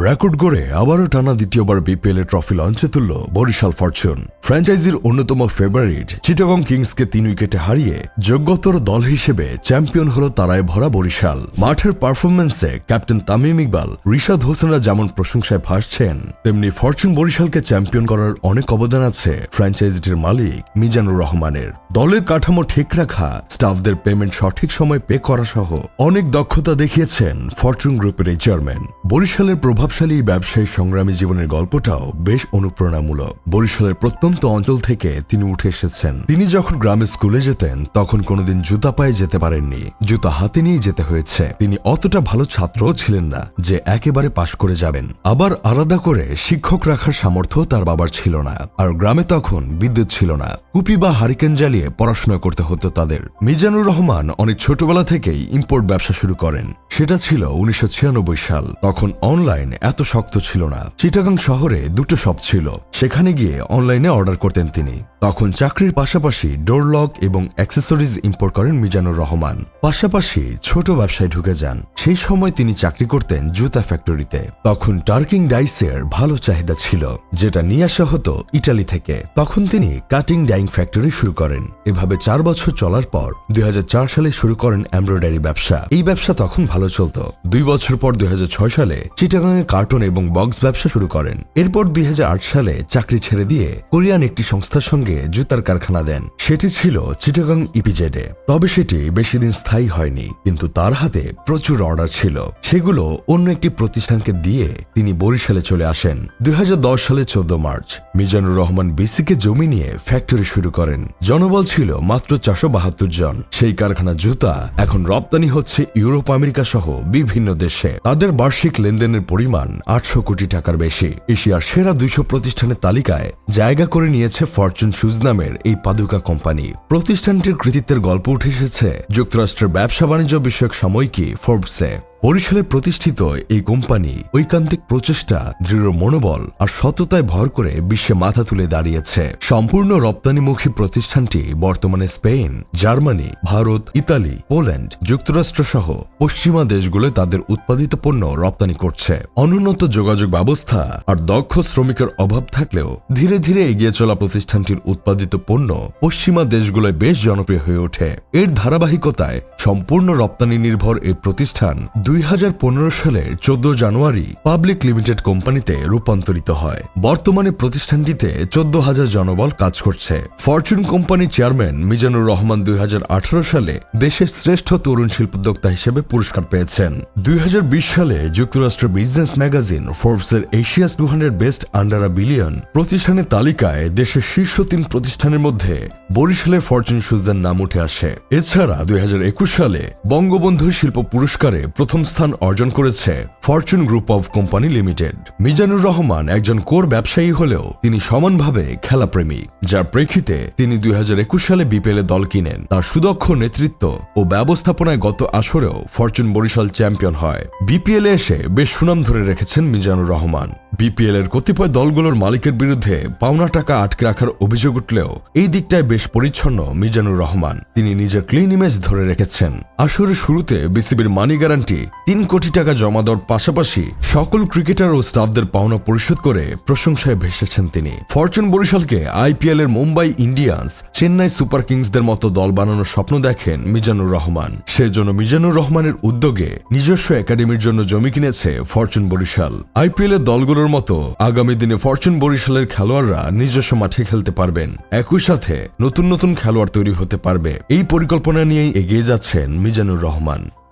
Record গড়ে আবারও টানা দ্বিতীয়বার বিপিএল ট্রফি লঞ্চে তুলল বরিশাল ফরচুন। ফ্র্যাঞ্চাইজির অন্যতম ফেভারিট চিটাগং কিংসকে 3 উইকেটে হারিয়ে যোগ্যতর দল হিসেবে চ্যাম্পিয়ন হল তারায় ভরা বরিশাল। মাঠের পারফরম্যান্সে ক্যাপ্টেন তামিম ইকবাল, রিশাদ হোসেনরা যেমন প্রশংসায় ভাসছেন, তেমনি ফরচুন বরিশালকে চ্যাম্পিয়ন করার অনেক অবদান আছে ফ্র্যাঞ্চাইজিটির মালিক মিজানুর রহমানের। দলের কাঠামো ঠিক রাখা, স্টাফদের পেমেন্ট সঠিক সময় পে করা সহ অনেক দক্ষতা দেখিয়েছেন ফরচুন গ্রুপের এই চেয়ারম্যান। বরিশালের প্রভাবশালী ব্যবসায়ী সংগ্রামী জীবনের গল্পটাও বেশ অনুপ্রেরণামূলক। বরিশালের প্রত্যন্ত অঞ্চল থেকে তিনি উঠে এসেছেন। তিনি যখন গ্রামে স্কুলে যেতেন তখন কোনোদিন জুতা পায়ে যেতে পারেননি, জুতা হাতে নিয়ে যেতে হয়েছে। তিনি অতটা ভালো ছাত্রও ছিলেন না যে একেবারে পাশ করে যাবেন। আবার আলাদা করে শিক্ষক রাখার সামর্থ্য তার বাবার ছিল না, আর গ্রামে তখন বিদ্যুৎ ছিল না। কুপি বা হারিকেন জ্বালিয়ে পড়াশোনা করতে হতো তাদের। মিজানুর রহমান অনেক ছোটবেলা থেকেই ইম্পোর্ট ব্যবসা শুরু করেন। সেটা ছিল 1996 সাল। তখন অনলাইন এত শক্ত ছিল না। চিটাগাং শহরে দুটো শপ ছিল, সেখানে গিয়ে অনলাইনে অর্ডার করতেন তিনি। তখন চাকরির পাশাপাশি ডোর লক এবং অ্যাক্সেসরিজ ইম্পোর্ট করেন মিজানুর রহমান। পাশাপাশি ছোট ব্যবসায় ঢুকে যান। সেই সময় তিনি চাকরি করতেন জুতা ফ্যাক্টরিতে। তখন টার্কিং ডাইসের ভালো চাহিদা ছিল, যেটা নিয়ে আসা হতো ইটালি থেকে। তখন তিনি কাটিং ডাইং ফ্যাক্টরি শুরু করেন। এভাবে 4 বছর চলার পর 2004 সালে শুরু করেন এমব্রয়ডারি ব্যবসা। এই ব্যবসা তখন ভালো চলত। 2 বছর পর 2006 সালে চিটাগাংয়ে কার্টন এবং বক্স ব্যবসা শুরু করেন। এরপর 2008 সালে চাকরি ছেড়ে দিয়ে কোরিয়ান একটি সংস্থার সঙ্গে জুতার কারখানা দেন। সেটি ছিল চিটাগাং ইপিজেডে। তবে সেটি বেশি দিন স্থায়ী হয়নি, কিন্তু তার হাতে প্রচুর অর্ডার ছিল। সেগুলো অন্য একটি প্রতিষ্ঠানকে দিয়ে তিনি বরিশালে চলে আসেন। 2010 সালে 14 মার্চ মিজানুর রহমান বিসিকে জমি নিয়ে ফ্যাক্টরি শুরু করেন। জনবল ছিল মাত্র 472 জন। সেই কারখানা জুতা এখন রপ্তানি হচ্ছে ইউরোপ, আমেরিকা সহ বিভিন্ন দেশে। তাদের বার্ষিক লেনদেনের পরিমাণ 800 কোটি টাকার বেশি। এশিয়ার সেরা 200 প্রতিষ্ঠানের তালিকায় জায়গা করে নিয়েছে ফরচুন শুজ নামের এই পাদুকা কোম্পানি। প্রতিষ্ঠানটির কৃতিত্বের গল্প উঠে এসেছে যুক্তরাষ্ট্রের ব্যবসা বাণিজ্য বিষয়ক সাময়িকী ফোর্বসে। বরিশালে প্রতিষ্ঠিত এই কোম্পানি ঐকান্তিক প্রচেষ্টা, দৃঢ় মনোবল আর সততায় ভর করে বিশ্বে মাথা তুলে দাঁড়িয়েছে। সম্পূর্ণ রপ্তানিমুখী প্রতিষ্ঠানটি বর্তমানে Spain, Germany, Bharat, Italy, Poland, যুক্তরাষ্ট্র সহ পশ্চিমা দেশগুলোয় তাদের উৎপাদিত পণ্য রপ্তানি করছে। অনুন্নত যোগাযোগ ব্যবস্থা আর দক্ষ শ্রমিকের অভাব থাকলেও ধীরে ধীরে এগিয়ে চলা প্রতিষ্ঠানটির উৎপাদিত পণ্য পশ্চিমা দেশগুলোয় বেশ জনপ্রিয় হয়ে ওঠে। এর ধারাবাহিকতায় সম্পূর্ণ রপ্তানি নির্ভর এই প্রতিষ্ঠান 2015 সালের 14 জানুয়ারি পাবলিক লিমিটেড কোম্পানিতে রূপান্তরিত হয়। বর্তমানে প্রতিষ্ঠানটিতে 14,000 জনবল কাজ করছে। ফরচুন কোম্পানির চেয়ারম্যান মিজানুর রহমান 2018 সালে দেশের শ্রেষ্ঠ তরুণ শিল্পোদ্যোক্তা হিসেবে পুরস্কার পেয়েছেন। 2020 সালে যুক্তরাষ্ট্রের বিজনেস ম্যাগাজিন ফোর্বসের Asia's 200 best under a billion প্রতিষ্ঠানের তালিকায় দেশের শীর্ষ 3 প্রতিষ্ঠানের মধ্যে বরিশালের ফরচুন শুজের নাম উঠে আসে। এছাড়া 2021 সালে বঙ্গবন্ধু শিল্প পুরস্কারে প্রথম স্থান অর্জন করেছে Fortune group of company limited. Mizanur Rahman একজন কোর ব্যবসায়ী হলেও তিনি সমানভাবে খেলাপ্রেমী, যার প্রেক্ষিতে তিনি 2021 সালে বিপিএল দল কিনেন। তার সুদক্ষ নেতৃত্ব ও ব্যবস্থাপনায় গত আসরেও ফরচুন বরিশাল চ্যাম্পিয়ন হয়। বিপিএল এ এসে বেশ সুনাম ধরে রেখেছেন মিজানুর রহমান। বিপিএল এর কতিপয় দলগুলোর মালিকের বিরুদ্ধে পাওনা টাকা আটকে রাখার অভিযোগ উঠলেও এই দিকটায় বেশ পরিচ্ছন্ন মিজানুর রহমান। তিনি নিজের ক্লিন ইমেজ ধরে রেখেছেন। আসরের শুরুতে বিসিবির মানি গ্যারান্টি 3 কোটি টাকা জমা দেওয়ার পাশাপাশি সকল ক্রিকেটার ও স্টাফদের পাওনা পরিশোধ করে প্রশংসায় ভেসেছেন তিনি। ফরচুন বরিশালকে আইপিএল এর মুম্বাই ইন্ডিয়ান্স, চেন্নাই সুপার কিংসদের মতো দল বানানোর স্বপ্ন দেখেন মিজানুর রহমান। সেজন্য মিজানুর রহমানের উদ্যোগে নিজস্ব একাডেমির জন্য জমি কিনেছে ফরচুন বরিশাল। আইপিএল এর দলগুলোর মতো আগামী দিনে ফরচুন বরিশালের খেলোয়াড়রা নিজস্ব মাঠে খেলতে পারবেন। একই সাথে নতুন নতুন খেলোয়াড় তৈরি হতে পারবে। এই পরিকল্পনা নিয়েই এগিয়ে যাচ্ছেন মিজানুর রহমান।